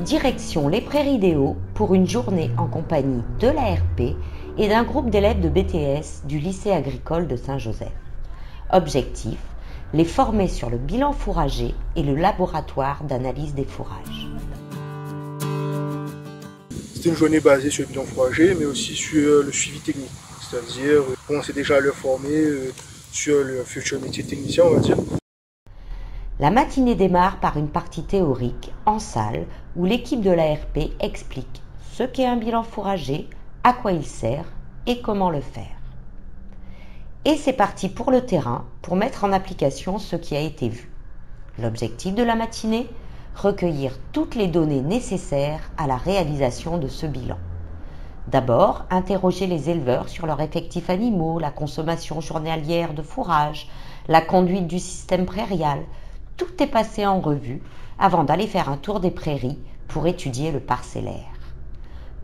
Direction les Prairies des Hauts pour une journée en compagnie de l'ARP et d'un groupe d'élèves de BTS du lycée agricole de Saint-Joseph. Objectif, les former sur le bilan fourrager et le laboratoire d'analyse des fourrages. C'est une journée basée sur le bilan fourrager, mais aussi sur le suivi technique, c'est-à-dire commencer déjà à leur former sur le futur métier de technicien, on va dire. La matinée démarre par une partie théorique en salle où l'équipe de l'ARP explique ce qu'est un bilan fourrager, à quoi il sert et comment le faire. Et c'est parti pour le terrain pour mettre en application ce qui a été vu. L'objectif de la matinée, recueillir toutes les données nécessaires à la réalisation de ce bilan. D'abord, interroger les éleveurs sur leurs effectifs animaux, la consommation journalière de fourrage, la conduite du système prairial. Tout est passé en revue avant d'aller faire un tour des prairies pour étudier le parcellaire.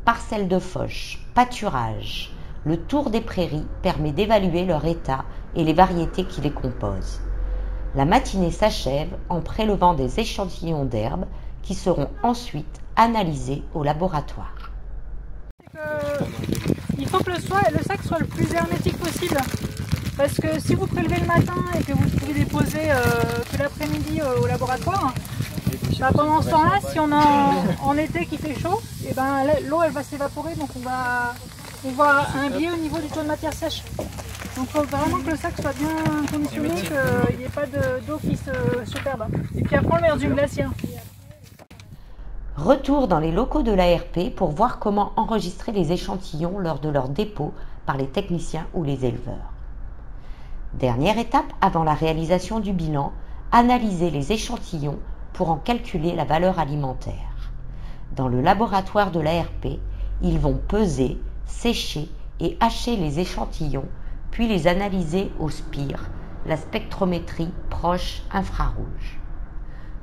Parcelles de fauche, pâturage. Le tour des prairies permet d'évaluer leur état et les variétés qui les composent. La matinée s'achève en prélevant des échantillons d'herbes qui seront ensuite analysés au laboratoire. Il faut que le sac soit le plus hermétique possible. Parce que si vous prélevez le matin et que vous pouvez déposer que l'après-midi au laboratoire, pendant ce temps-là, si on a en été qui fait chaud, et l'eau elle va s'évaporer, donc on va un biais au niveau du taux de matière sèche. Donc il faut vraiment que le sac soit bien conditionné, qu'il n'y ait pas d'eau qui se perde. Et puis après on le met dans une glacière. Retour dans les locaux de l'ARP pour voir comment enregistrer les échantillons lors de leur dépôt par les techniciens ou les éleveurs. Dernière étape avant la réalisation du bilan, analyser les échantillons pour en calculer la valeur alimentaire. Dans le laboratoire de l'ARP, ils vont peser, sécher et hacher les échantillons, puis les analyser au SPIR, la spectrométrie proche infrarouge.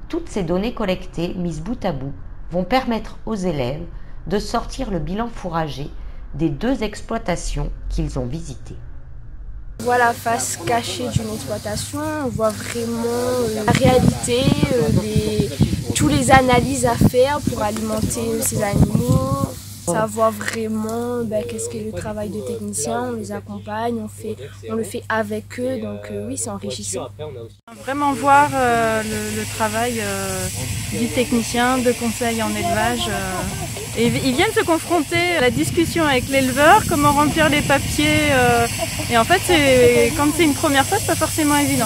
Toutes ces données collectées, mises bout à bout, vont permettre aux élèves de sortir le bilan fourrager des 2 exploitations qu'ils ont visitées. On voit la face cachée d'une exploitation, on voit vraiment la réalité, toutes les analyses à faire pour alimenter ces animaux. Ça voit vraiment qu'est-ce qu'est le travail de technicien, on les accompagne, on le fait avec eux, donc oui, c'est enrichissant. Vraiment voir le travail du technicien, de conseil en élevage. Et ils viennent se confronter à la discussion avec l'éleveur, comment remplir les papiers. Et en fait, quand c'est une première fois, c'est pas forcément évident.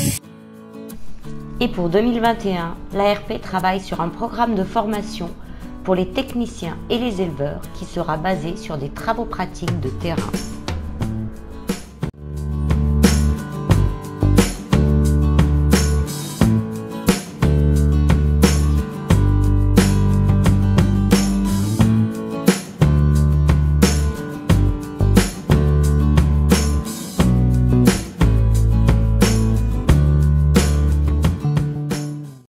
Et pour 2021, l'ARP travaille sur un programme de formation pour les techniciens et les éleveurs qui sera basé sur des travaux pratiques de terrain.